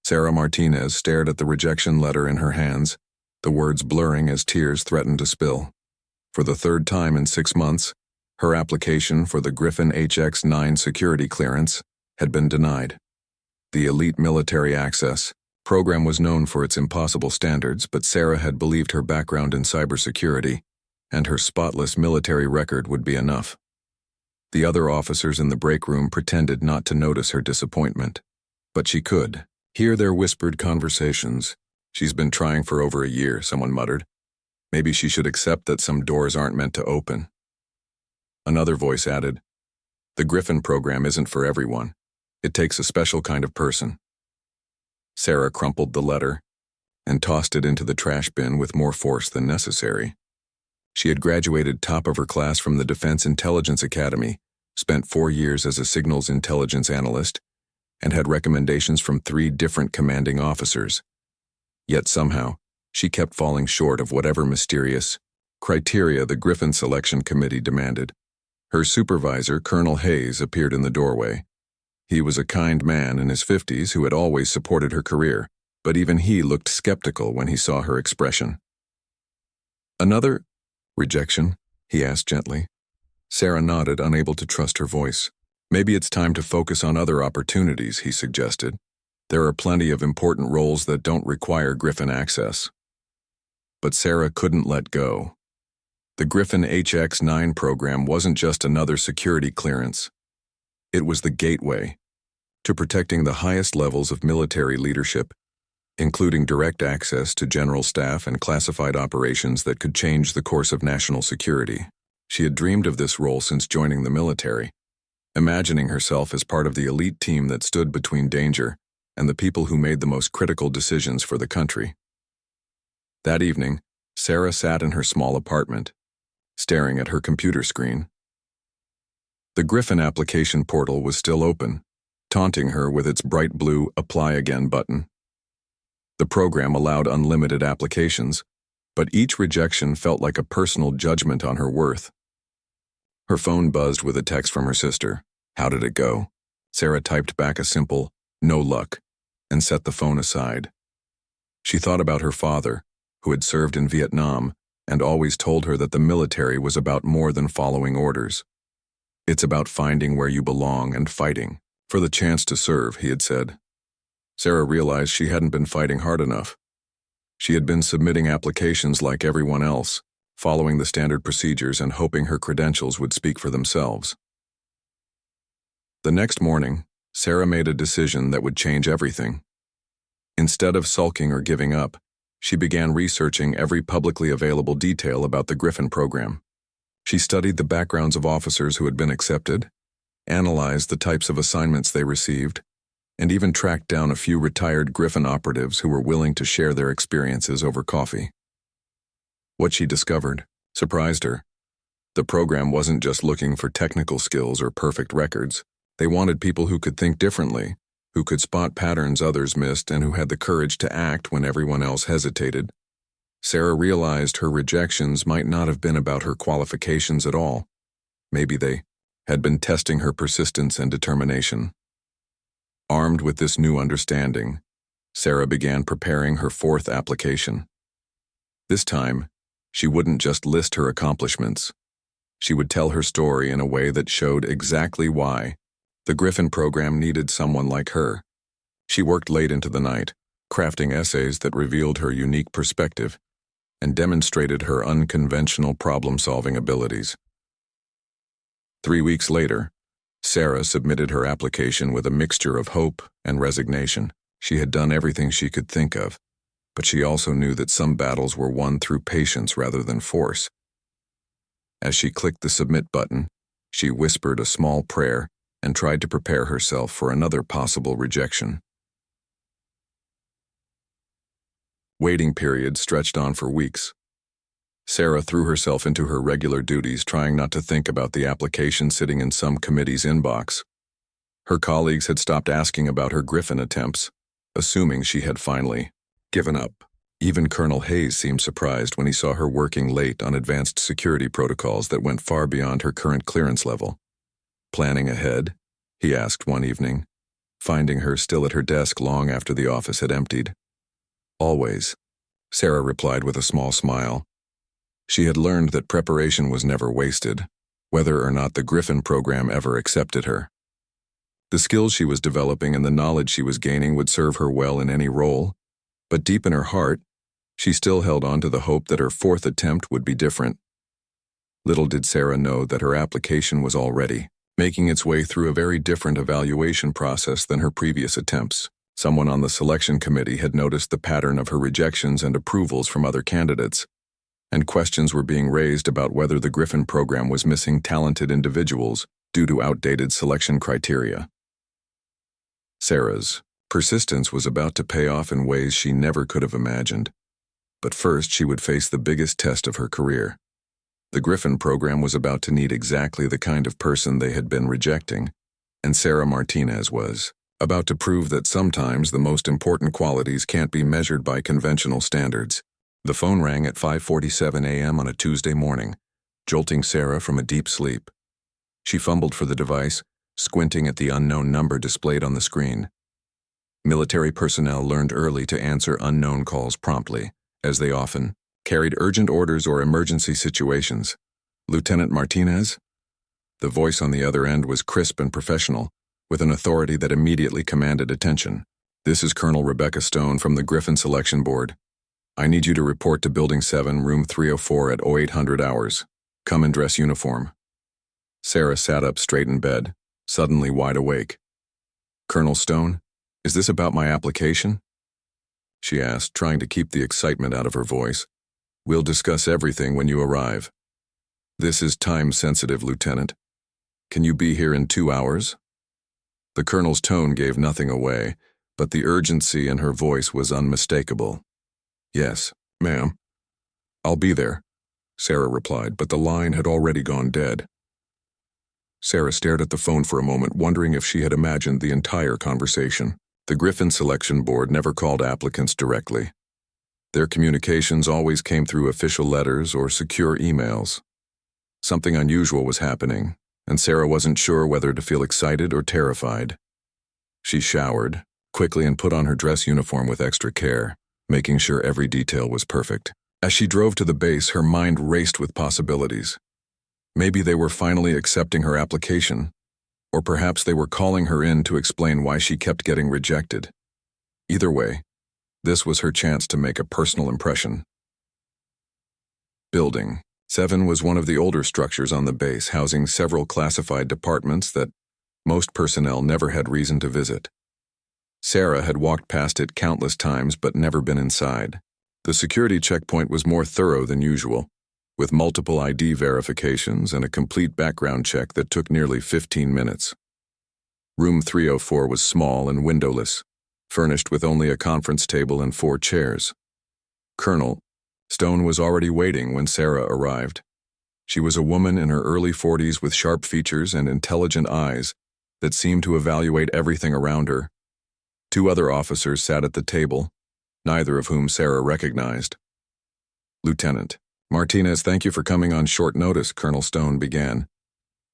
Sarah Martinez stared at the rejection letter in her hands, the words blurring as tears threatened to spill. For the third time in 6 months, her application for the Griffin HX-9 security clearance had been denied. The elite military access program was known for its impossible standards, but Sarah had believed her background in cybersecurity and her spotless military record would be enough. The other officers in the break room pretended not to notice her disappointment, but she could hear their whispered conversations. "She's been trying for over a year," someone muttered. "Maybe she should accept that some doors aren't meant to open." Another voice added, "The Griffin program isn't for everyone. It takes a special kind of person." Sarah crumpled the letter and tossed it into the trash bin with more force than necessary. She had graduated top of her class from the Defense Intelligence Academy, spent 4 years as a signals intelligence analyst, and had recommendations from 3 different commanding officers. Yet somehow, she kept falling short of whatever mysterious criteria the Griffin Selection Committee demanded. Her supervisor, Colonel Hayes, appeared in the doorway. He was a kind man in his 50s who had always supported her career, but even he looked skeptical when he saw her expression. "Another rejection?" he asked gently. Sarah nodded, unable to trust her voice. "Maybe it's time to focus on other opportunities," he suggested. "There are plenty of important roles that don't require Griffin access." But Sarah couldn't let go. The Griffin HX-9 program wasn't just another security clearance. It was the gateway to protecting the highest levels of military leadership, including direct access to general staff and classified operations that could change the course of national security. She had dreamed of this role since joining the military, imagining herself as part of the elite team that stood between danger and the people who made the most critical decisions for the country. That evening, Sarah sat in her small apartment, staring at her computer screen. The Griffin application portal was still open, taunting her with its bright blue "Apply Again" button. The program allowed unlimited applications, but each rejection felt like a personal judgment on her worth. Her phone buzzed with a text from her sister. "How did it go?" Sarah typed back a simple, "No luck," and set the phone aside. She thought about her father, who had served in Vietnam and always told her that the military was about more than following orders. "It's about finding where you belong and fighting for the chance to serve," he had said. Sarah realized she hadn't been fighting hard enough. She had been submitting applications like everyone else, following the standard procedures and hoping her credentials would speak for themselves. The next morning, Sarah made a decision that would change everything. Instead of sulking or giving up, she began researching every publicly available detail about the Griffin program. She studied the backgrounds of officers who had been accepted, analyzed the types of assignments they received, and even tracked down a few retired Griffin operatives who were willing to share their experiences over coffee. What she discovered surprised her. The program wasn't just looking for technical skills or perfect records. They wanted people who could think differently, who could spot patterns others missed, and who had the courage to act when everyone else hesitated. Sarah realized her rejections might not have been about her qualifications at all. Maybe they had been testing her persistence and determination. Armed with this new understanding, Sarah began preparing her 4th application. This time, she wouldn't just list her accomplishments. She would tell her story in a way that showed exactly why the Griffin program needed someone like her. She worked late into the night, crafting essays that revealed her unique perspective and demonstrated her unconventional problem-solving abilities. 3 weeks later, Sarah submitted her application with a mixture of hope and resignation. She had done everything she could think of, but she also knew that some battles were won through patience rather than force. As she clicked the submit button, she whispered a small prayer and tried to prepare herself for another possible rejection. Waiting periods stretched on for weeks. Sarah threw herself into her regular duties, trying not to think about the application sitting in some committee's inbox. Her colleagues had stopped asking about her Griffin attempts, assuming she had finally given up. Even Colonel Hayes seemed surprised when he saw her working late on advanced security protocols that went far beyond her current clearance level. "Planning ahead?" he asked one evening. finding her still at her desk long after the office had emptied. "Always," Sarah replied with a small smile. She had learned that preparation was never wasted, whether or not the Griffin program ever accepted her. The skills she was developing and the knowledge she was gaining would serve her well in any role, but deep in her heart, she still held on to the hope that her fourth attempt would be different. Little did Sarah know that her application was already making its way through a very different evaluation process than her previous attempts. Someone on the selection committee had noticed the pattern of her rejections and approvals from other candidates, and questions were being raised about whether the Griffin program was missing talented individuals due to outdated selection criteria. Sarah's persistence was about to pay off in ways she never could have imagined. But first, she would face the biggest test of her career. The Griffin program was about to need exactly the kind of person they had been rejecting, and Sarah Martinez was about to prove that sometimes the most important qualities can't be measured by conventional standards. The phone rang at 5:47 a.m. on a Tuesday morning, jolting Sarah from a deep sleep. She fumbled for the device, squinting at the unknown number displayed on the screen. Military personnel learned early to answer unknown calls promptly, as they often carried urgent orders or emergency situations. "Lieutenant Martinez?" The voice on the other end was crisp and professional, with an authority that immediately commanded attention. "This is Colonel Rebecca Stone from the Griffin Selection Board. I need you to report to Building 7, Room 304 at 0800 hours. Come in dress uniform." Sarah sat up straight in bed, suddenly wide awake. "Colonel Stone, is this about my application?" she asked, trying to keep the excitement out of her voice. "We'll discuss everything when you arrive." "This is time-sensitive, Lieutenant. Can you be here in 2 hours?" The colonel's tone gave nothing away, but the urgency in her voice was unmistakable. "Yes, ma'am. I'll be there," Sarah replied, but the line had already gone dead. Sarah stared at the phone for a moment, wondering if she had imagined the entire conversation. The Griffin Selection Board never called applicants directly. Their communications always came through official letters or secure emails. Something unusual was happening, and Sarah wasn't sure whether to feel excited or terrified. She showered quickly and put on her dress uniform with extra care, making sure every detail was perfect. As she drove to the base, her mind raced with possibilities. Maybe they were finally accepting her application, or perhaps they were calling her in to explain why she kept getting rejected. Either way, this was her chance to make a personal impression. Building 7 was one of the older structures on the base, housing several classified departments that most personnel never had reason to visit. Sarah had walked past it countless times but never been inside. The security checkpoint was more thorough than usual, with multiple ID verifications and a complete background check that took nearly 15 minutes. Room 304 was small and windowless, furnished with only a conference table and 4 chairs. Colonel Stone was already waiting when Sarah arrived. She was a woman in her early 40s with sharp features and intelligent eyes that seemed to evaluate everything around her. 2 other officers sat at the table, neither of whom Sarah recognized. "Lieutenant Martinez, thank you for coming on short notice," Colonel Stone began.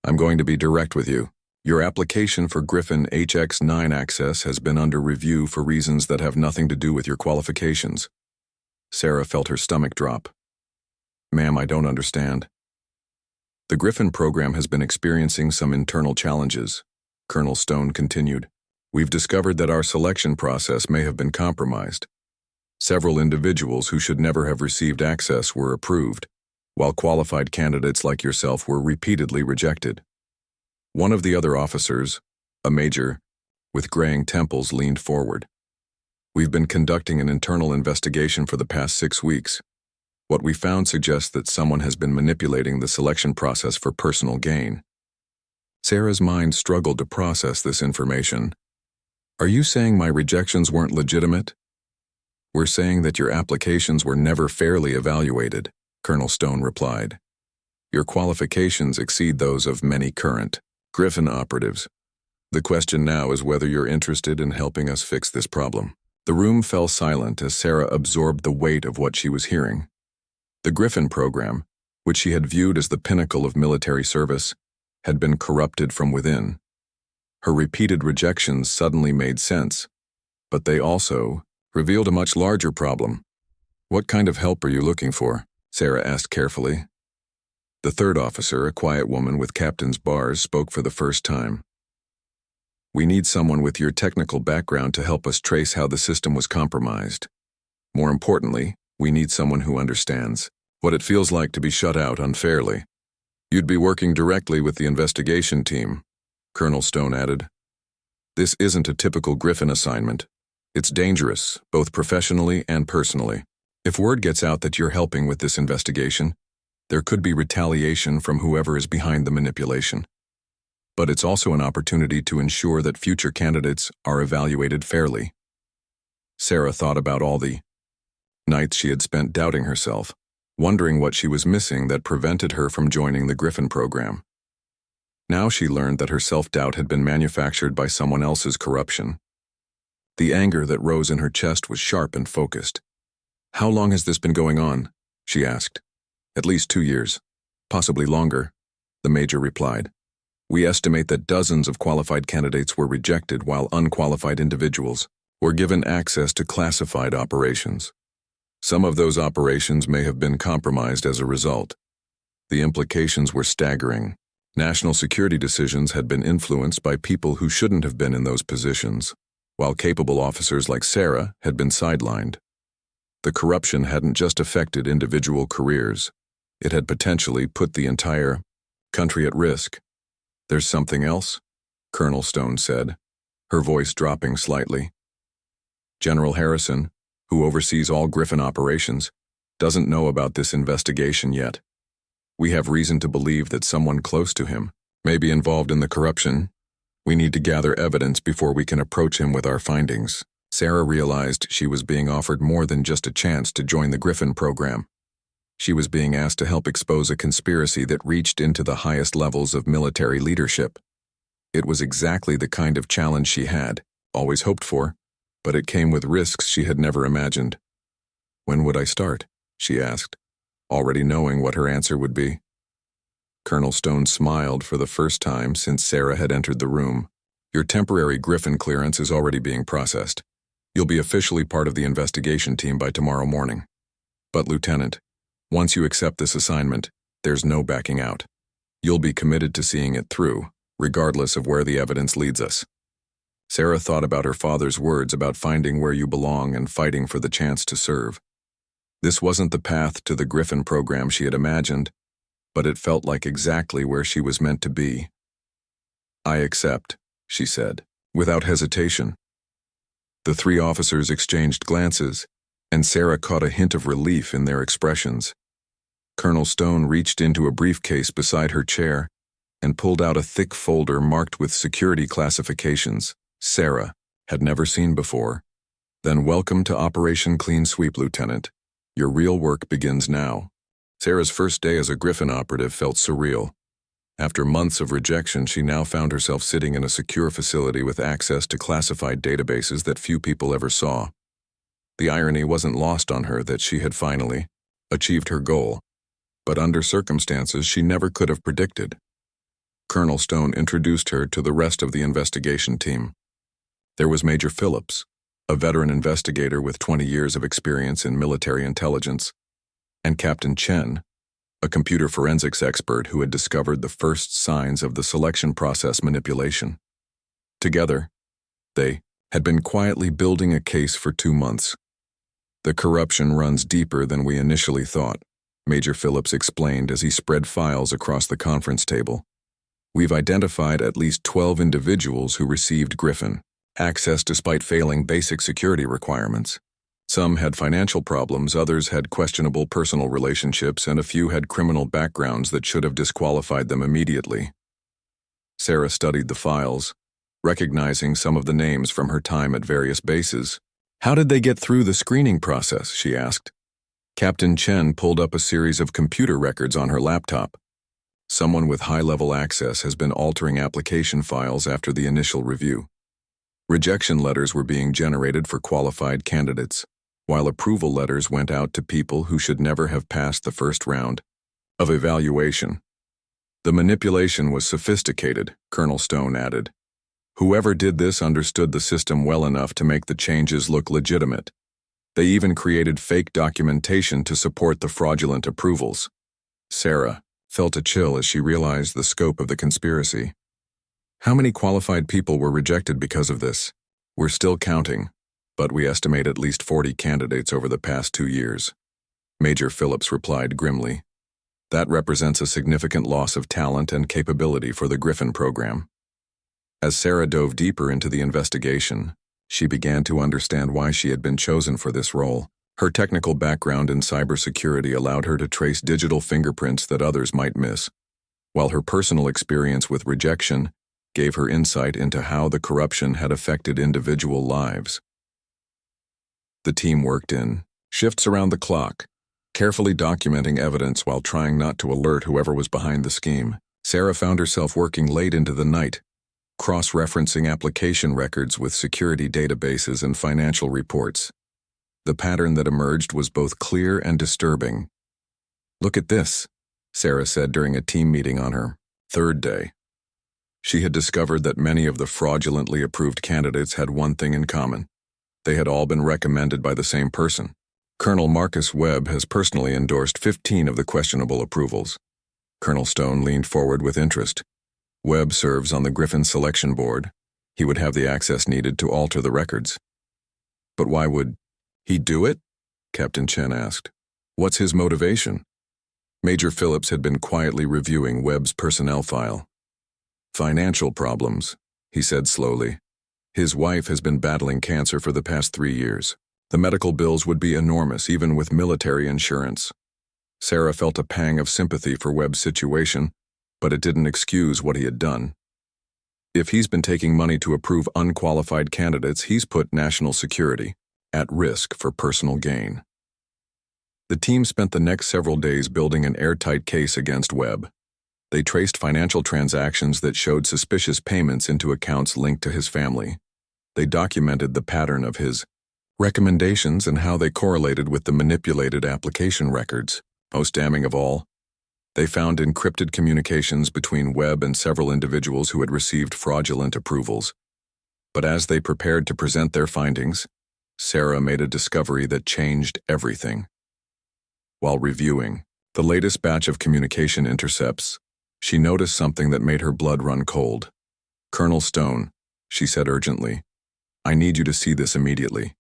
"I'm going to be direct with you. Your application for Griffin HX9 access has been under review for reasons that have nothing to do with your qualifications." Sarah felt her stomach drop. "Ma'am, I don't understand." "The Griffin program has been experiencing some internal challenges," Colonel Stone continued. "We've discovered that our selection process may have been compromised. Several individuals who should never have received access were approved, while qualified candidates like yourself were repeatedly rejected." One of the other officers, a major with graying temples, leaned forward. "We've been conducting an internal investigation for the past 6 weeks. What we found suggests that someone has been manipulating the selection process for personal gain." Sarah's mind struggled to process this information. "Are you saying my rejections weren't legitimate?" "We're saying that your applications were never fairly evaluated," Colonel Stone replied. "Your qualifications exceed those of many current Griffin operatives. The question now is whether you're interested in helping us fix this problem." The room fell silent as Sarah absorbed the weight of what she was hearing. The Griffin program, which she had viewed as the pinnacle of military service, had been corrupted from within. Her repeated rejections suddenly made sense, but they also revealed a much larger problem. "What kind of help are you looking for?" Sarah asked carefully. The third officer, a quiet woman with captain's bars, spoke for the first time. "We need someone with your technical background to help us trace how the system was compromised. More importantly, we need someone who understands what it feels like to be shut out unfairly. You'd be working directly with the investigation team," Colonel Stone added. "This isn't a typical Griffin assignment. It's dangerous, both professionally and personally. If word gets out that you're helping with this investigation, there could be retaliation from whoever is behind the manipulation. But it's also an opportunity to ensure that future candidates are evaluated fairly." Sarah thought about all the nights she had spent doubting herself, wondering what she was missing that prevented her from joining the Griffin program. Now she learned that her self-doubt had been manufactured by someone else's corruption. The anger that rose in her chest was sharp and focused. "How long has this been going on?" she asked. "At least 2 years. Possibly longer," the major replied. "We estimate that dozens of qualified candidates were rejected while unqualified individuals were given access to classified operations. Some of those operations may have been compromised as a result. The implications were staggering. National security decisions had been influenced by people who shouldn't have been in those positions, while capable officers like Sarah had been sidelined. The corruption hadn't just affected individual careers. It had potentially put the entire country at risk." "There's something else?" Colonel Stone said, her voice dropping slightly. "General Harrison, who oversees all Griffin operations, doesn't know about this investigation yet. We have reason to believe that someone close to him may be involved in the corruption. We need to gather evidence before we can approach him with our findings." Sarah realized she was being offered more than just a chance to join the Griffin program. She was being asked to help expose a conspiracy that reached into the highest levels of military leadership. It was exactly the kind of challenge she had always hoped for, but it came with risks she had never imagined. "When would I start?" she asked, already knowing what her answer would be. Colonel Stone smiled for the first time since Sarah had entered the room. "Your temporary Griffin clearance is already being processed. You'll be officially part of the investigation team by tomorrow morning. But, Lieutenant, once you accept this assignment, there's no backing out. You'll be committed to seeing it through, regardless of where the evidence leads us." Sarah thought about her father's words about finding where you belong and fighting for the chance to serve. This wasn't the path to the Griffin program she had imagined, but it felt like exactly where she was meant to be. "I accept," she said, without hesitation. The 3 officers exchanged glances, and Sarah caught a hint of relief in their expressions. Colonel Stone reached into a briefcase beside her chair and pulled out a thick folder marked with security classifications Sarah had never seen before. "Then welcome to Operation Clean Sweep, Lieutenant. Your real work begins now." Sarah's first day as a Griffin operative felt surreal. After months of rejection, she now found herself sitting in a secure facility with access to classified databases that few people ever saw. The irony wasn't lost on her that she had finally achieved her goal, but under circumstances she never could have predicted. Colonel Stone introduced her to the rest of the investigation team. There was Major Phillips, a veteran investigator with 20 years of experience in military intelligence, and Captain Chen, a computer forensics expert who had discovered the first signs of the selection process manipulation. Together, they had been quietly building a case for 2 months. "The corruption runs deeper than we initially thought," Major Phillips explained as he spread files across the conference table. "We've identified at least 12 individuals who received Griffin access despite failing basic security requirements. Some had financial problems, others had questionable personal relationships, and a few had criminal backgrounds that should have disqualified them immediately." Sarah studied the files, recognizing some of the names from her time at various bases. "How did they get through the screening process?" she asked. Captain Chen pulled up a series of computer records on her laptop. "Someone with high-level access has been altering application files after the initial review. Rejection letters were being generated for qualified candidates, while approval letters went out to people who should never have passed the first round of evaluation. The manipulation was sophisticated," Colonel Stone added. Whoever did this understood the system well enough to make the changes look legitimate. They even created fake documentation to support the fraudulent approvals. Sarah felt a chill as she realized the scope of the conspiracy. How many qualified people were rejected because of this? We're still counting, but we estimate at least 40 candidates over the past 2 years. Major Phillips replied grimly. That represents a significant loss of talent and capability for the Griffin program. As Sarah dove deeper into the investigation, she began to understand why she had been chosen for this role. Her technical background in cybersecurity allowed her to trace digital fingerprints that others might miss, while her personal experience with rejection gave her insight into how the corruption had affected individual lives. The team worked in shifts around the clock, carefully documenting evidence while trying not to alert whoever was behind the scheme. Sarah found herself working late into the night, cross-referencing application records with security databases and financial reports. The pattern that emerged was both clear and disturbing. "Look at this," Sarah said during a team meeting on her 3rd day. She had discovered that many of the fraudulently approved candidates had one thing in common. They had all been recommended by the same person. Colonel Marcus Webb has personally endorsed 15 of the questionable approvals. Colonel Stone leaned forward with interest. Webb serves on the Griffin selection board. He would have the access needed to alter the records. But why would he do it? Captain Chen asked. What's his motivation? Major Phillips had been quietly reviewing Webb's personnel file. Financial problems, he said slowly. His wife has been battling cancer for the past 3 years. The medical bills would be enormous, even with military insurance. Sarah felt a pang of sympathy for Webb's situation, but it didn't excuse what he had done. If he's been taking money to approve unqualified candidates, he's put national security at risk for personal gain. The team spent the next several days building an airtight case against Webb. They traced financial transactions that showed suspicious payments into accounts linked to his family. They documented the pattern of his recommendations and how they correlated with the manipulated application records. Most damning of all, they found encrypted communications between Webb and several individuals who had received fraudulent approvals. But as they prepared to present their findings, Sarah made a discovery that changed everything. While reviewing the latest batch of communication intercepts, she noticed something that made her blood run cold. "Colonel Stone," she said urgently, "I need you to see this immediately."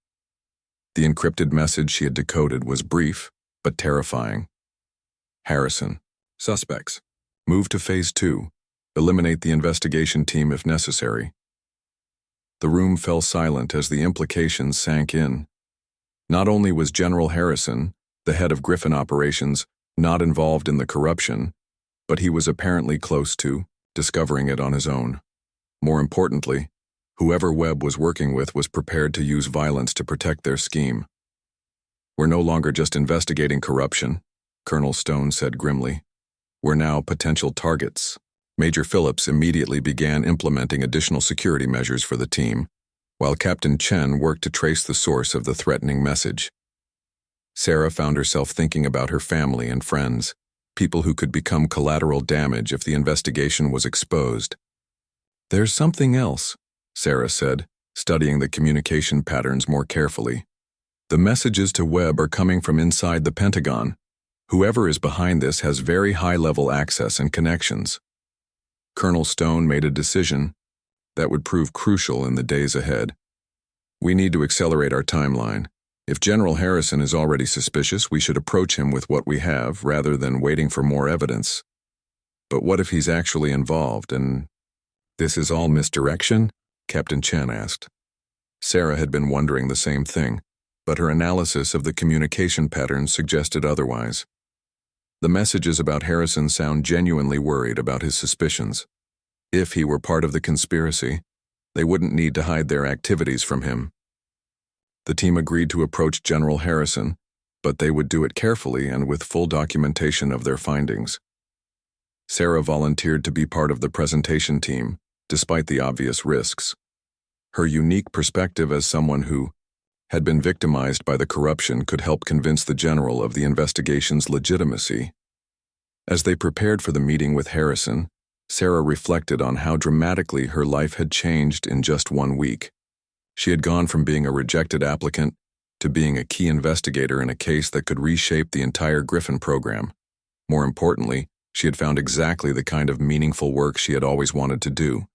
The encrypted message she had decoded was brief, but terrifying. Harrison. Suspects. Move to Phase 2. Eliminate the investigation team if necessary. The room fell silent as the implications sank in. Not only was General Harrison, the head of Griffin operations, not involved in the corruption, but he was apparently close to discovering it on his own. More importantly, whoever Webb was working with was prepared to use violence to protect their scheme. "We're no longer just investigating corruption," Colonel Stone said grimly. "We're now potential targets." Major Phillips immediately began implementing additional security measures for the team, while Captain Chen worked to trace the source of the threatening message. Sarah found herself thinking about her family and friends, people who could become collateral damage if the investigation was exposed. "There's something else," Sarah said, studying the communication patterns more carefully. "The messages to Webb are coming from inside the Pentagon. Whoever is behind this has very high-level access and connections." Colonel Stone made a decision that would prove crucial in the days ahead. "We need to accelerate our timeline. If General Harrison is already suspicious, we should approach him with what we have rather than waiting for more evidence. But what if he's actually involved and this is all misdirection?" Captain Chen asked. Sarah had been wondering the same thing, but her analysis of the communication patterns suggested otherwise. The messages about Harrison sound genuinely worried about his suspicions. If he were part of the conspiracy, they wouldn't need to hide their activities from him. The team agreed to approach General Harrison, but they would do it carefully and with full documentation of their findings. Sarah volunteered to be part of the presentation team, despite the obvious risks. Her unique perspective as someone who had been victimized by the corruption could help convince the general of the investigation's legitimacy. As they prepared for the meeting with Harrison, Sarah reflected on how dramatically her life had changed in just 1 week. She had gone from being a rejected applicant to being a key investigator in a case that could reshape the entire Griffin program. More importantly, she had found exactly the kind of meaningful work she had always wanted to do.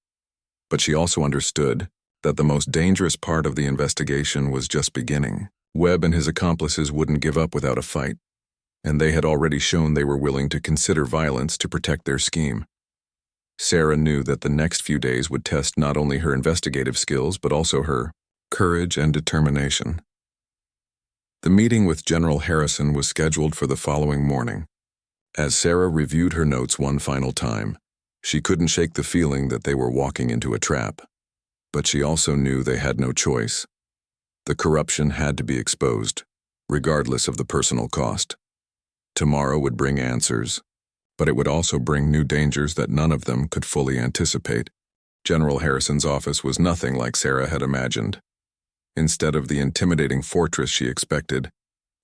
But she also understood that the most dangerous part of the investigation was just beginning. Webb and his accomplices wouldn't give up without a fight, and they had already shown they were willing to consider violence to protect their scheme. Sarah knew that the next few days would test not only her investigative skills but also her courage and determination. The meeting with General Harrison was scheduled for the following morning. As Sarah reviewed her notes one final time, she couldn't shake the feeling that they were walking into a trap. But she also knew they had no choice. The corruption had to be exposed, regardless of the personal cost. Tomorrow would bring answers, but it would also bring new dangers that none of them could fully anticipate. General Harrison's office was nothing like Sarah had imagined. Instead of the intimidating fortress she expected,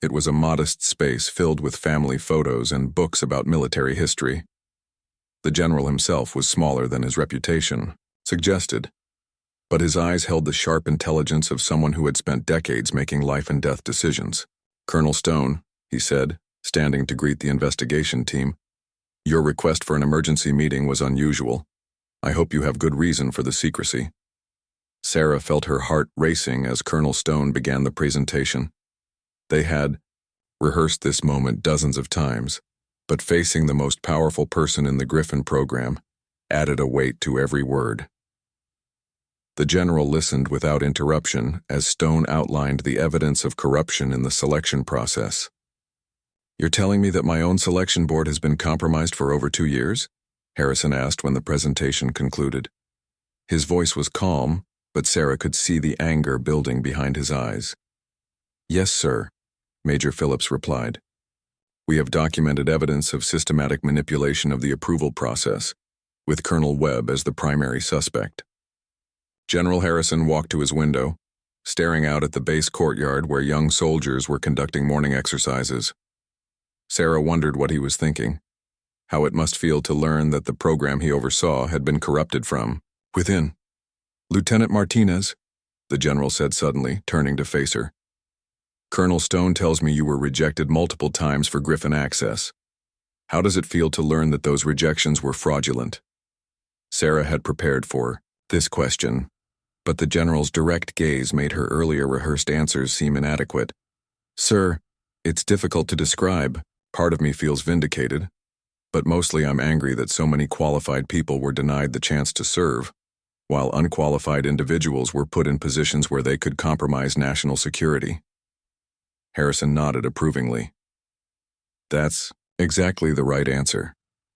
it was a modest space filled with family photos and books about military history. The general himself was smaller than his reputation suggested, but his eyes held the sharp intelligence of someone who had spent decades making life-and-death decisions. "Colonel Stone," he said, standing to greet the investigation team, "your request for an emergency meeting was unusual. I hope you have good reason for the secrecy." Sarah felt her heart racing as Colonel Stone began the presentation. They had rehearsed this moment dozens of times, but facing the most powerful person in the Griffin program added a weight to every word. The general listened without interruption as Stone outlined the evidence of corruption in the selection process. "You're telling me that my own selection board has been compromised for over 2 years?" Harrison asked when the presentation concluded. His voice was calm, but Sarah could see the anger building behind his eyes. "Yes, sir," Major Phillips replied. "We have documented evidence of systematic manipulation of the approval process, with Colonel Webb as the primary suspect." General Harrison walked to his window, staring out at the base courtyard where young soldiers were conducting morning exercises. Sarah wondered what he was thinking, how it must feel to learn that the program he oversaw had been corrupted from within. "Lieutenant Martinez," the general said suddenly, turning to face her. "Colonel Stone tells me you were rejected multiple times for Griffin access. How does it feel to learn that those rejections were fraudulent?" Sarah had prepared for this question, but the general's direct gaze made her earlier rehearsed answers seem inadequate. "Sir, it's difficult to describe. Part of me feels vindicated, but mostly I'm angry that so many qualified people were denied the chance to serve, while unqualified individuals were put in positions where they could compromise national security." Harrison nodded approvingly. "That's exactly the right answer.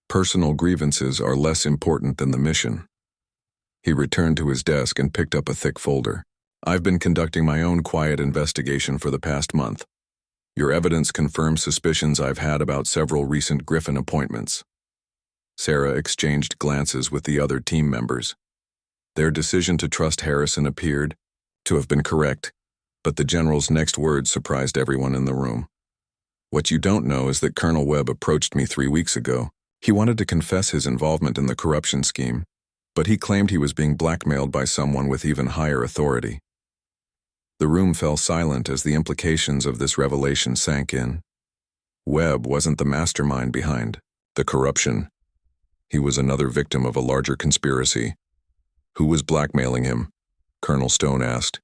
Personal grievances are less important than the mission." He returned to his desk and picked up a thick folder. "I've been conducting my own quiet investigation for the past month. Your evidence confirms suspicions I've had about several recent Griffin appointments." Sarah exchanged glances with the other team members. Their decision to trust Harrison appeared to have been correct, but the general's next words surprised everyone in the room. "What you don't know is that Colonel Webb approached me 3 weeks ago. He wanted to confess his involvement in the corruption scheme, but he claimed he was being blackmailed by someone with even higher authority." The room fell silent as the implications of this revelation sank in. Webb wasn't the mastermind behind the corruption. He was another victim of a larger conspiracy. "Who was blackmailing him?" Colonel Stone asked.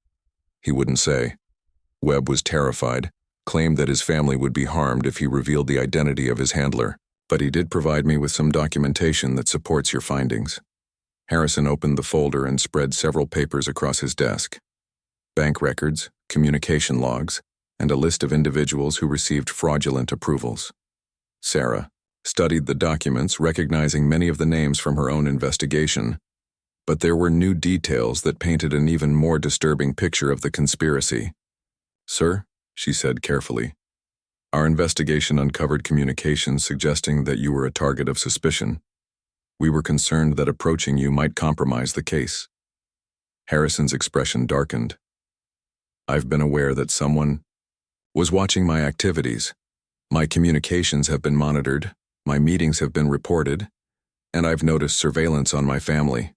He wouldn't say. Webb was terrified, claimed that his family would be harmed if he revealed the identity of his handler, but he did provide me with some documentation that supports your findings. Harrison opened the folder and spread several papers across his desk. Bank records, communication logs, and a list of individuals who received fraudulent approvals. Sarah studied the documents, recognizing many of the names from her own investigation, but there were new details that painted an even more disturbing picture of the conspiracy. "Sir," she said carefully, "our investigation uncovered communications suggesting that you were a target of suspicion. We were concerned that approaching you might compromise the case." Harrison's expression darkened. "I've been aware that someone was watching my activities. My communications have been monitored, my meetings have been reported, and I've noticed surveillance on my family.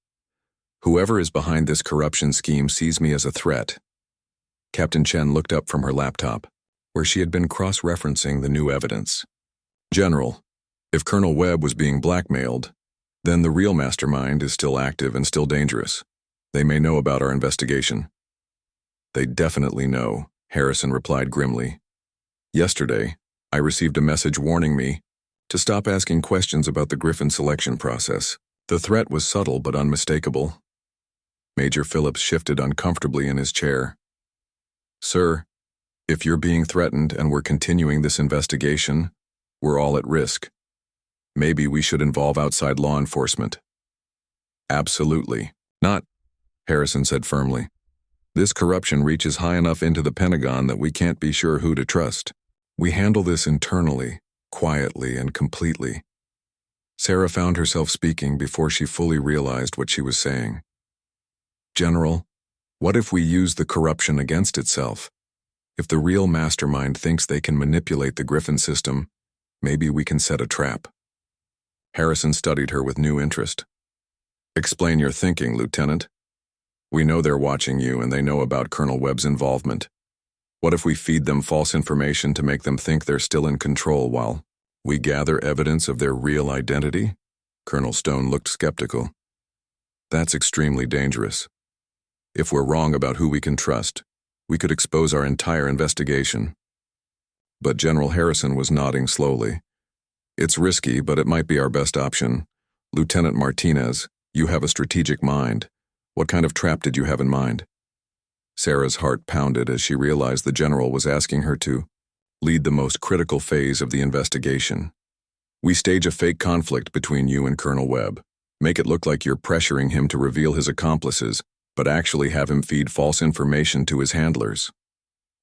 Whoever is behind this corruption scheme sees me as a threat." Captain Chen looked up from her laptop, where she had been cross-referencing the new evidence. "General, if Colonel Webb was being blackmailed, then the real mastermind is still active and still dangerous. They may know about our investigation." "They definitely know," Harrison replied grimly. "Yesterday, I received a message warning me to stop asking questions about the Griffin selection process. The threat was subtle but unmistakable." Major Phillips shifted uncomfortably in his chair. "Sir, if you're being threatened and we're continuing this investigation, we're all at risk. Maybe we should involve outside law enforcement." "Absolutely not," Harrison said firmly. "This corruption reaches high enough into the Pentagon that we can't be sure who to trust. We handle this internally, quietly and completely." Sarah found herself speaking before she fully realized what she was saying. "General, what if we use the corruption against itself? If the real mastermind thinks they can manipulate the Griffin system, maybe we can set a trap." Harrison studied her with new interest. "Explain your thinking, Lieutenant. We know they're watching you and they know about Colonel Webb's involvement. What if we feed them false information to make them think they're still in control while we gather evidence of their real identity?" Colonel Stone looked skeptical. "That's extremely dangerous. If we're wrong about who we can trust, we could expose our entire investigation." But General Harrison was nodding slowly. "It's risky, but it might be our best option. Lieutenant Martinez, you have a strategic mind. What kind of trap did you have in mind?" Sarah's heart pounded as she realized the general was asking her to lead the most critical phase of the investigation. "We stage a fake conflict between you and Colonel Webb. Make it look like you're pressuring him to reveal his accomplices, but actually have him feed false information to his handlers.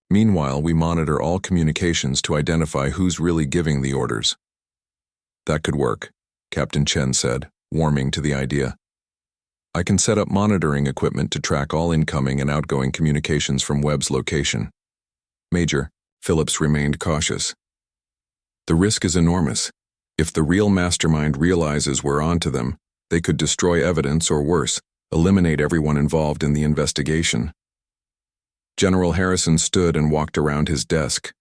Meanwhile, we monitor all communications to identify who's really giving the orders." "That could work," Captain Chen said, warming to the idea. "I can set up monitoring equipment to track all incoming and outgoing communications from Webb's location." Major Phillips remained cautious. "The risk is enormous. If the real mastermind realizes we're onto them, they could destroy evidence or worse, eliminate everyone involved in the investigation." General Harrison stood and walked around his desk,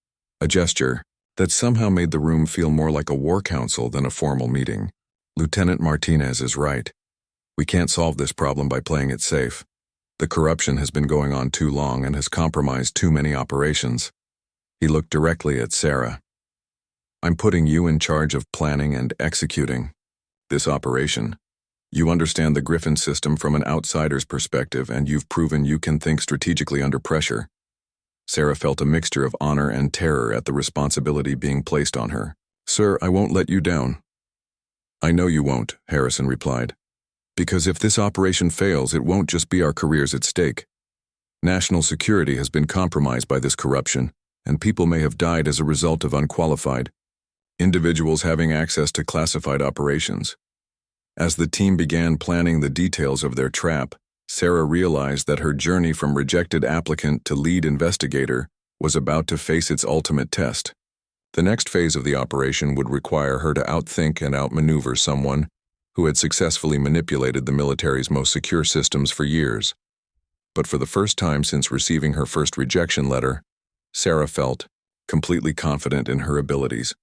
a gesture that somehow made the room feel more like a war council than a formal meeting. "Lieutenant Martinez is right. We can't solve this problem by playing it safe. The corruption has been going on too long and has compromised too many operations." He looked directly at Sarah. "I'm putting you in charge of planning and executing this operation. You understand the Griffin system from an outsider's perspective, and you've proven you can think strategically under pressure." Sarah felt a mixture of honor and terror at the responsibility being placed on her. "Sir, I won't let you down." "I know you won't," Harrison replied. "Because if this operation fails, it won't just be our careers at stake. National security has been compromised by this corruption, and people may have died as a result of unqualified individuals having access to classified operations." As the team began planning the details of their trap, Sarah realized that her journey from rejected applicant to lead investigator was about to face its ultimate test. The next phase of the operation would require her to outthink and outmaneuver someone who had successfully manipulated the military's most secure systems for years. But for the first time since receiving her first rejection letter, Sarah felt completely confident in her abilities.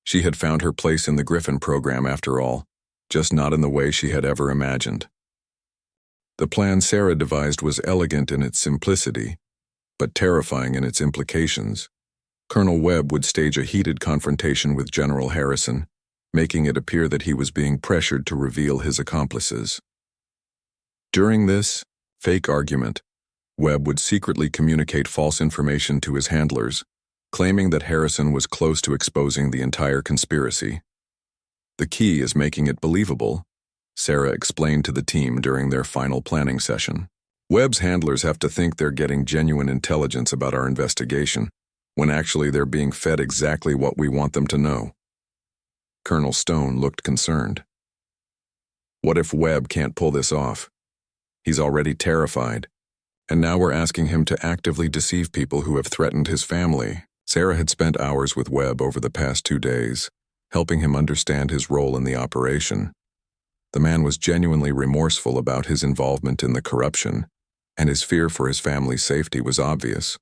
She had found her place in the Griffin program after all, just not in the way she had ever imagined. The plan Sarah devised was elegant in its simplicity, but terrifying in its implications. Colonel Webb would stage a heated confrontation with General Harrison, making it appear that he was being pressured to reveal his accomplices. During this fake argument, Webb would secretly communicate false information to his handlers, claiming that Harrison was close to exposing the entire conspiracy. "The key is making it believable," Sarah explained to the team during their final planning session. "Webb's handlers have to think they're getting genuine intelligence about our investigation, when actually they're being fed exactly what we want them to know." Colonel Stone looked concerned. "What if Webb can't pull this off? He's already terrified, and now we're asking him to actively deceive people who have threatened his family." Sarah had spent hours with Webb over the past 2 days, helping him understand his role in the operation. The man was genuinely remorseful about his involvement in the corruption, and his fear for his family's safety was obvious.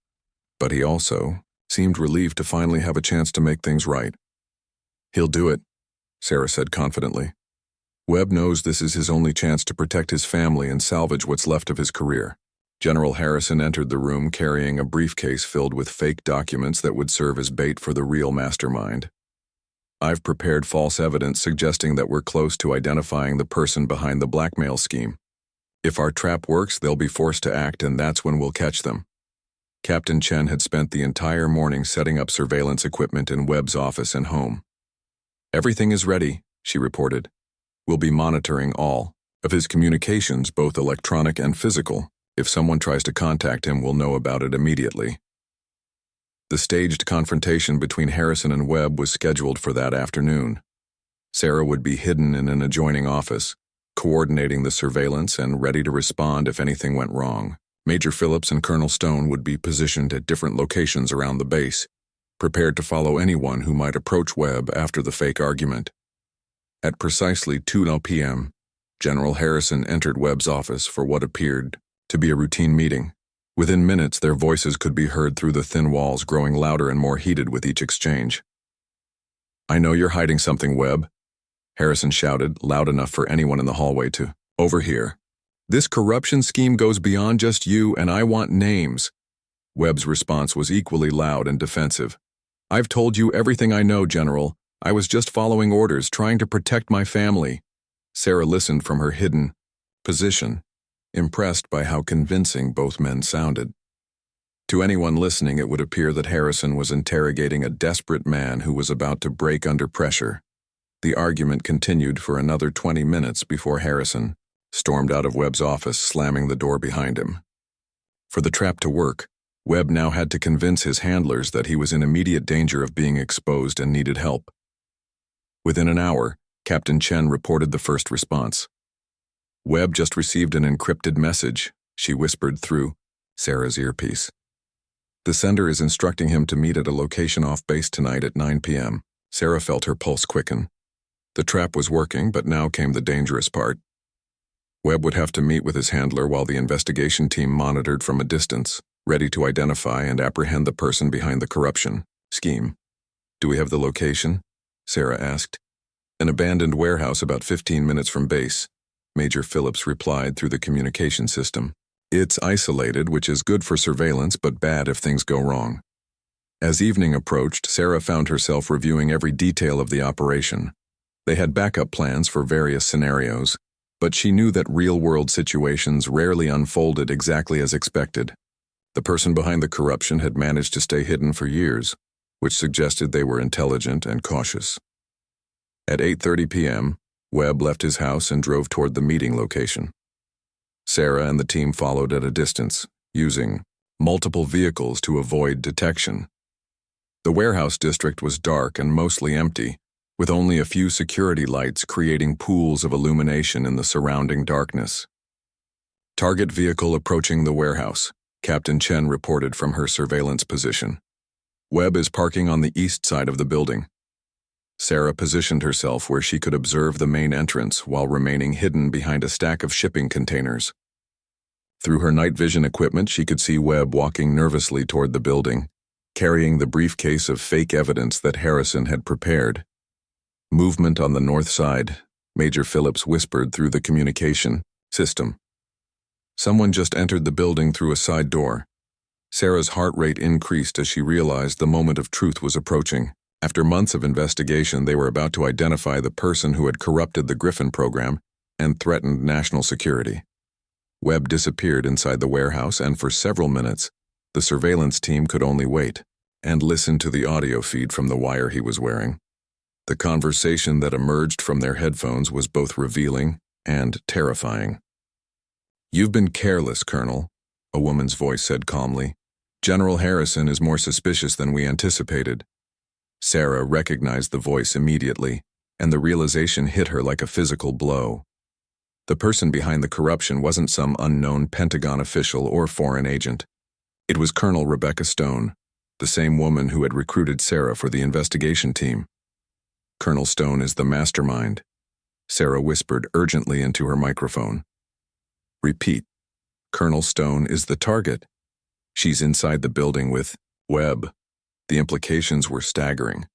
But he also seemed relieved to finally have a chance to make things right. "He'll do it," Sarah said confidently. "Webb knows this is his only chance to protect his family and salvage what's left of his career." General Harrison entered the room carrying a briefcase filled with fake documents that would serve as bait for the real mastermind. "I've prepared false evidence suggesting that we're close to identifying the person behind the blackmail scheme. If our trap works, they'll be forced to act, and that's when we'll catch them." Captain Chen had spent the entire morning setting up surveillance equipment in Webb's office and home. "Everything is ready," she reported. "We'll be monitoring all of his communications, both electronic and physical. If someone tries to contact him, we'll know about it immediately." The staged confrontation between Harrison and Webb was scheduled for that afternoon. Sarah would be hidden in an adjoining office, coordinating the surveillance and ready to respond if anything went wrong. Major Phillips and Colonel Stone would be positioned at different locations around the base, prepared to follow anyone who might approach Webb after the fake argument. At precisely 2 p.m., General Harrison entered Webb's office for what appeared to be a routine meeting. Within minutes, their voices could be heard through the thin walls, growing louder and more heated with each exchange. "I know you're hiding something, Webb," Harrison shouted, loud enough for anyone in the hallway to overhear. "This corruption scheme goes beyond just you, and I want names." Webb's response was equally loud and defensive. "I've told you everything I know, General. I was just following orders, trying to protect my family." Sarah listened from her hidden position, impressed by how convincing both men sounded. To anyone listening, it would appear that Harrison was interrogating a desperate man who was about to break under pressure. The argument continued for another 20 minutes before Harrison stormed out of Webb's office, slamming the door behind him. For the trap to work, Webb now had to convince his handlers that he was in immediate danger of being exposed and needed help. Within an hour, Captain Chen reported the first response. "Webb just received an encrypted message," she whispered through Sarah's earpiece. "The sender is instructing him to meet at a location off base tonight at 9 p.m. Sarah felt her pulse quicken. The trap was working, but now came the dangerous part. Webb would have to meet with his handler while the investigation team monitored from a distance, ready to identify and apprehend the person behind the corruption scheme. "Do we have the location?" Sarah asked. "An abandoned warehouse about 15 minutes from base," Major Phillips replied through the communication system. "It's isolated, which is good for surveillance but bad if things go wrong." As evening approached, Sarah found herself reviewing every detail of the operation. They had backup plans for various scenarios, but she knew that real-world situations rarely unfolded exactly as expected. The person behind the corruption had managed to stay hidden for years, which suggested they were intelligent and cautious. At 8:30 p.m., Webb left his house and drove toward the meeting location. Sarah and the team followed at a distance, using multiple vehicles to avoid detection. The warehouse district was dark and mostly empty, with only a few security lights creating pools of illumination in the surrounding darkness. "Target vehicle approaching the warehouse," Captain Chen reported from her surveillance position. "Webb is parking on the east side of the building." Sarah positioned herself where she could observe the main entrance while remaining hidden behind a stack of shipping containers. Through her night vision equipment, she could see Webb walking nervously toward the building, carrying the briefcase of fake evidence that Harrison had prepared. "Movement on the north side," Major Phillips whispered through the communication system. Someone just entered the building through a side door. Sarah's heart rate increased as she realized the moment of truth was approaching. After months of investigation, they were about to identify the person who had corrupted the Griffin program and threatened national security. Webb disappeared inside the warehouse, and for several minutes, the surveillance team could only wait and listen to the audio feed from the wire he was wearing. The conversation that emerged from their headphones was both revealing and terrifying. "You've been careless, Colonel," a woman's voice said calmly. "General Harrison is more suspicious than we anticipated." Sarah recognized the voice immediately, and the realization hit her like a physical blow. The person behind the corruption wasn't some unknown Pentagon official or foreign agent. It was Colonel Rebecca Stone, the same woman who had recruited Sarah for the investigation team. "Colonel Stone is the mastermind," Sarah whispered urgently into her microphone. Repeat. Colonel Stone is the target. She's inside the building with Webb. The implications were staggering.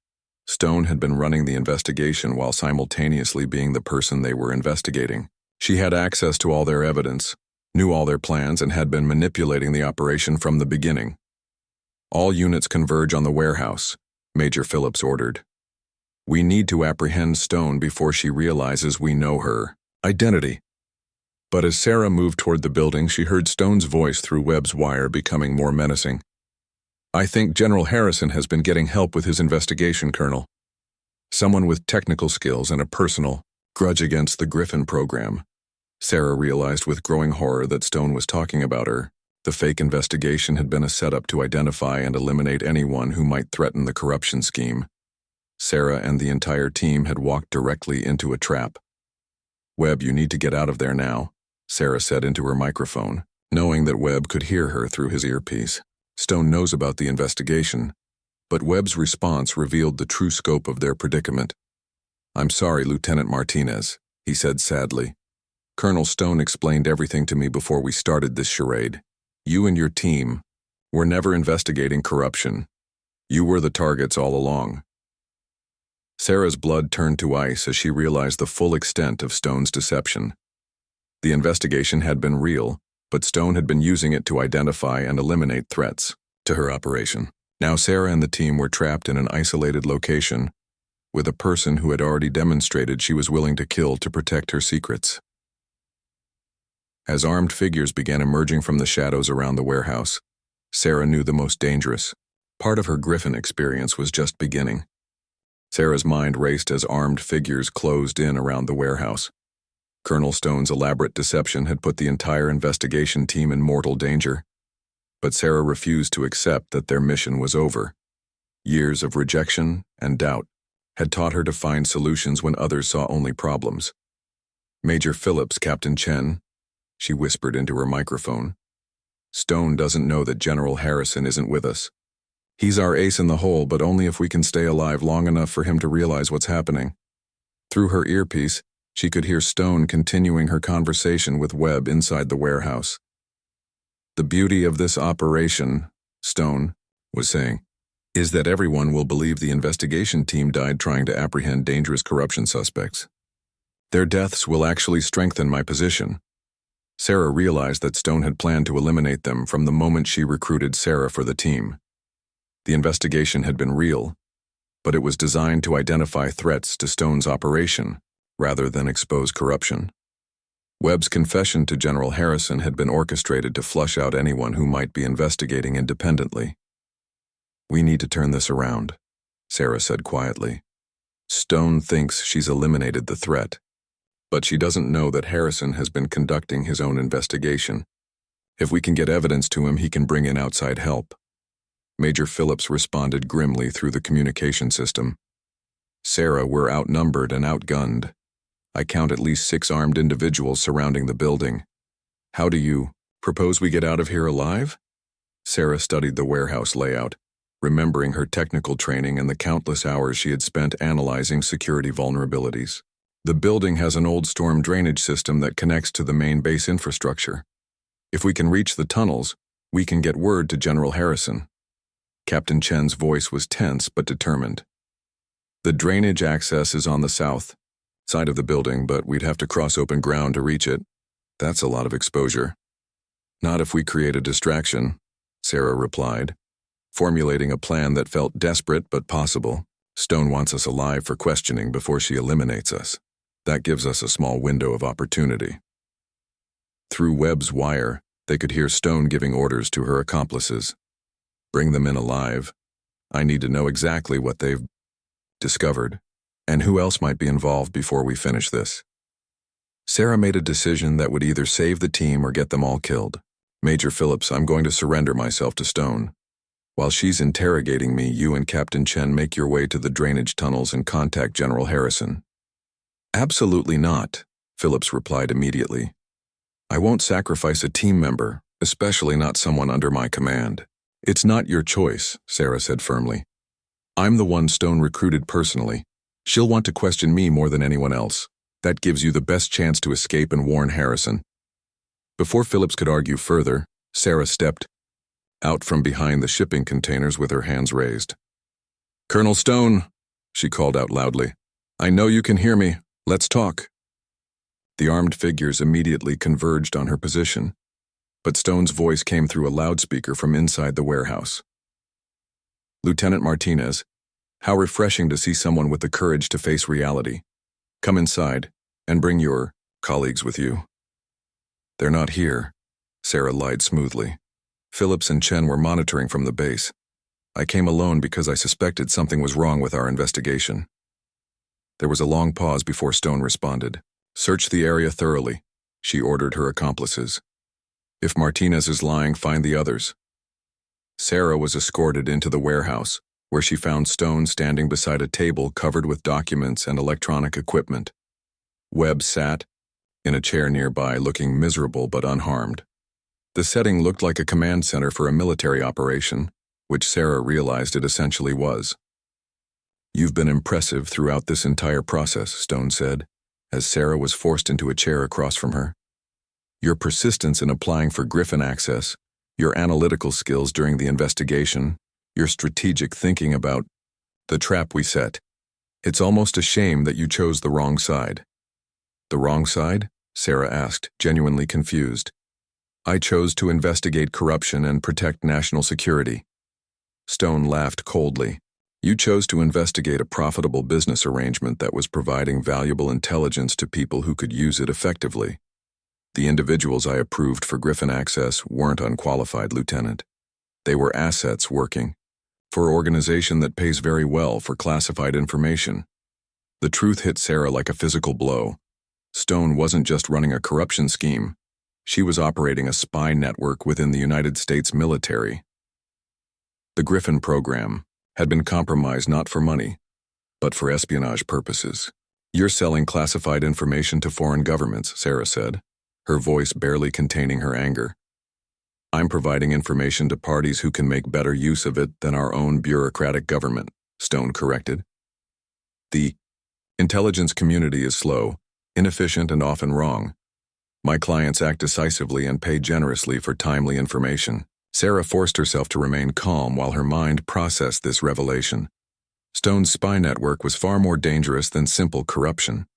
Stone had been running the investigation while simultaneously being the person they were investigating. She had access to all their evidence, knew all their plans, and had been manipulating the operation from the beginning. All units converge on the warehouse, Major Phillips ordered. We need to apprehend Stone before she realizes we know her identity. But as Sarah moved toward the building, she heard Stone's voice through Webb's wire becoming more menacing. I think General Harrison has been getting help with his investigation, Colonel. Someone with technical skills and a personal grudge against the Griffin program. Sarah realized with growing horror that Stone was talking about her. The fake investigation had been a setup to identify and eliminate anyone who might threaten the corruption scheme. Sarah and the entire team had walked directly into a trap. Webb, you need to get out of there now, Sarah said into her microphone, knowing that Webb could hear her through his earpiece. Stone knows about the investigation, but Webb's response revealed the true scope of their predicament. I'm sorry, Lieutenant Martinez, he said sadly. Colonel Stone explained everything to me before we started this charade. You and your team were never investigating corruption. You were the targets all along. Sarah's blood turned to ice as she realized the full extent of Stone's deception. The investigation had been real, but Stone had been using it to identify and eliminate threats to her operation. Now Sarah and the team were trapped in an isolated location with a person who had already demonstrated she was willing to kill to protect her secrets. As armed figures began emerging from the shadows around the warehouse, Sarah knew the most dangerous part of her Griffin experience was just beginning. Sarah's mind raced as armed figures closed in around the warehouse. Colonel Stone's elaborate deception had put the entire investigation team in mortal danger, but Sarah refused to accept that their mission was over. Years of rejection and doubt had taught her to find solutions when others saw only problems. Major Phillips, Captain Chen, she whispered into her microphone. Stone doesn't know that General Harrison isn't with us. He's our ace in the hole, but only if we can stay alive long enough for him to realize what's happening. Through her earpiece, she could hear Stone continuing her conversation with Webb inside the warehouse. The beauty of this operation, Stone was saying, is that everyone will believe the investigation team died trying to apprehend dangerous corruption suspects. Their deaths will actually strengthen my position. Sarah realized that Stone had planned to eliminate them from the moment she recruited Sarah for the team. The investigation had been real, but it was designed to identify threats to Stone's operation, rather than expose corruption. Webb's confession to General Harrison had been orchestrated to flush out anyone who might be investigating independently. We need to turn this around, Sarah said quietly. Stone thinks she's eliminated the threat, but she doesn't know that Harrison has been conducting his own investigation. If we can get evidence to him, he can bring in outside help. Major Phillips responded grimly through the communication system. Sarah, we're outnumbered and outgunned. I count at least 6 armed individuals surrounding the building. How do you propose we get out of here alive? Sarah studied the warehouse layout, remembering her technical training and the countless hours she had spent analyzing security vulnerabilities. The building has an old storm drainage system that connects to the main base infrastructure. If we can reach the tunnels, we can get word to General Harrison. Captain Chen's voice was tense but determined. The drainage access is on the south side of the building, but we'd have to cross open ground to reach it. That's a lot of exposure. Not if we create a distraction, Sarah replied, formulating a plan that felt desperate but possible. Stone wants us alive for questioning before she eliminates us. That gives us a small window of opportunity. Through Webb's wire, they could hear Stone giving orders to her accomplices. Bring them in alive. I need to know exactly what they've discovered, and who else might be involved before we finish this. Sarah made a decision that would either save the team or get them all killed. Major Phillips, I'm going to surrender myself to Stone. While she's interrogating me, you and Captain Chen make your way to the drainage tunnels and contact General Harrison. Absolutely not, Phillips replied immediately. I won't sacrifice a team member, especially not someone under my command. It's not your choice, Sarah said firmly. I'm the one Stone recruited personally. She'll want to question me more than anyone else. That gives you the best chance to escape and warn Harrison." Before Phillips could argue further, Sarah stepped out from behind the shipping containers with her hands raised. "Colonel Stone," she called out loudly, "I know you can hear me. Let's talk." The armed figures immediately converged on her position, but Stone's voice came through a loudspeaker from inside the warehouse. "Lieutenant Martinez, how refreshing to see someone with the courage to face reality. Come inside, and bring your colleagues with you." "They're not here," Sarah lied smoothly. "Phillips and Chen were monitoring from the base. I came alone because I suspected something was wrong with our investigation." There was a long pause before Stone responded. "Search the area thoroughly," she ordered her accomplices. "If Martinez is lying, find the others." Sarah was escorted into the warehouse, where she found Stone standing beside a table covered with documents and electronic equipment. Webb sat in a chair nearby, looking miserable but unharmed. The setting looked like a command center for a military operation, which Sarah realized it essentially was. "You've been impressive throughout this entire process," Stone said, as Sarah was forced into a chair across from her. "Your persistence in applying for Griffin access, your analytical skills during the investigation, your strategic thinking about the trap we set. It's almost a shame that you chose the wrong side." "The wrong side?" Sarah asked, genuinely confused. "I chose to investigate corruption and protect national security." Stone laughed coldly. "You chose to investigate a profitable business arrangement that was providing valuable intelligence to people who could use it effectively. The individuals I approved for Griffin access weren't unqualified, Lieutenant. They were assets working for an organization that pays very well for classified information." The truth hit Sarah like a physical blow. Stone wasn't just running a corruption scheme. She was operating a spy network within the United States military. The Griffin program had been compromised not for money, but for espionage purposes. "You're selling classified information to foreign governments," Sarah said, her voice barely containing her anger. "I'm providing information to parties who can make better use of it than our own bureaucratic government," Stone corrected. "The intelligence community is slow, inefficient, and often wrong. My clients act decisively and pay generously for timely information." Sarah forced herself to remain calm while her mind processed this revelation. Stone's spy network was far more dangerous than simple corruption.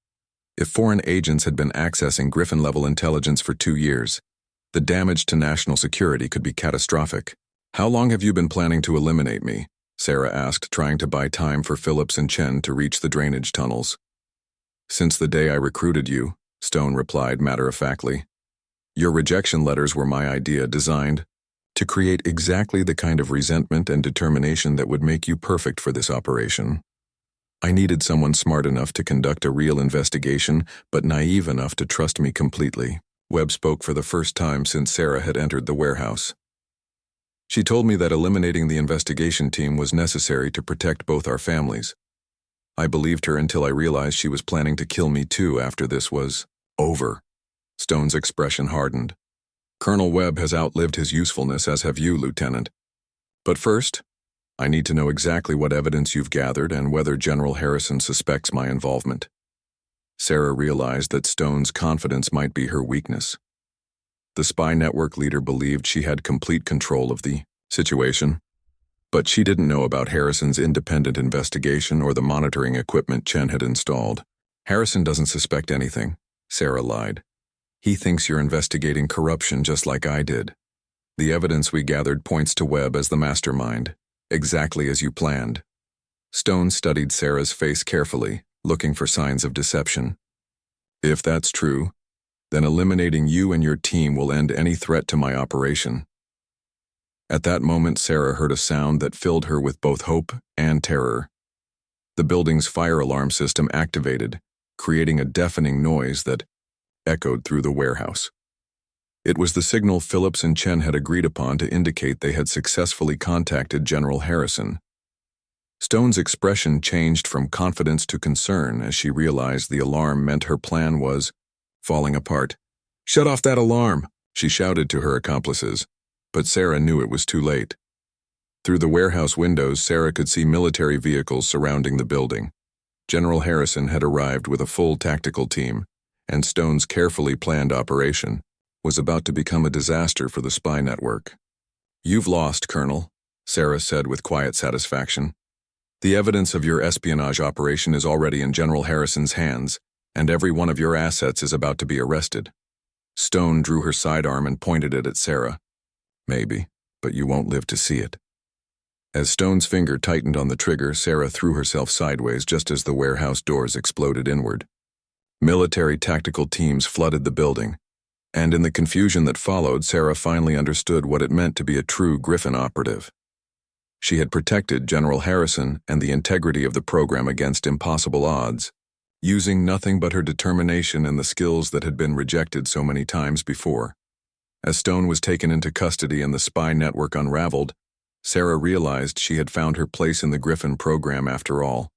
If foreign agents had been accessing Griffin-level intelligence for 2 years, the damage to national security could be catastrophic. "How long have you been planning to eliminate me?" Sarah asked, trying to buy time for Phillips and Chen to reach the drainage tunnels. "Since the day I recruited you," Stone replied matter-of-factly. "Your rejection letters were my idea, designed to create exactly the kind of resentment and determination that would make you perfect for this operation. I needed someone smart enough to conduct a real investigation, but naive enough to trust me completely." Webb spoke for the first time since Sarah had entered the warehouse. "She told me that eliminating the investigation team was necessary to protect both our families. I believed her until I realized she was planning to kill me too after this was over." Stone's expression hardened. "Colonel Webb has outlived his usefulness, as have you, Lieutenant. But first, I need to know exactly what evidence you've gathered and whether General Harrison suspects my involvement." Sarah realized that Stone's confidence might be her weakness. The spy network leader believed she had complete control of the situation, but she didn't know about Harrison's independent investigation or the monitoring equipment Chen had installed. "Harrison doesn't suspect anything," Sarah lied. "He thinks you're investigating corruption just like I did. The evidence we gathered points to Webb as the mastermind, exactly as you planned." Stone studied Sarah's face carefully, looking for signs of deception. "If that's true, then eliminating you and your team will end any threat to my operation." At that moment, Sarah heard a sound that filled her with both hope and terror. The building's fire alarm system activated, creating a deafening noise that echoed through the warehouse. It was the signal Phillips and Chen had agreed upon to indicate they had successfully contacted General Harrison. Stone's expression changed from confidence to concern as she realized the alarm meant her plan was falling apart. "Shut off that alarm!" she shouted to her accomplices, but Sarah knew it was too late. Through the warehouse windows, Sarah could see military vehicles surrounding the building. General Harrison had arrived with a full tactical team, and Stone's carefully planned operation was about to become a disaster for the spy network. "You've lost, Colonel," Sarah said with quiet satisfaction. "The evidence of your espionage operation is already in General Harrison's hands, and every one of your assets is about to be arrested." Stone drew her sidearm and pointed it at Sarah. "Maybe, but you won't live to see it." As Stone's finger tightened on the trigger, Sarah threw herself sideways just as the warehouse doors exploded inward. Military tactical teams flooded the building, and in the confusion that followed, Sarah finally understood what it meant to be a true Griffin operative. She had protected General Harrison and the integrity of the program against impossible odds, using nothing but her determination and the skills that had been rejected so many times before. As Stone was taken into custody and the spy network unraveled, Sarah realized she had found her place in the Griffin program after all.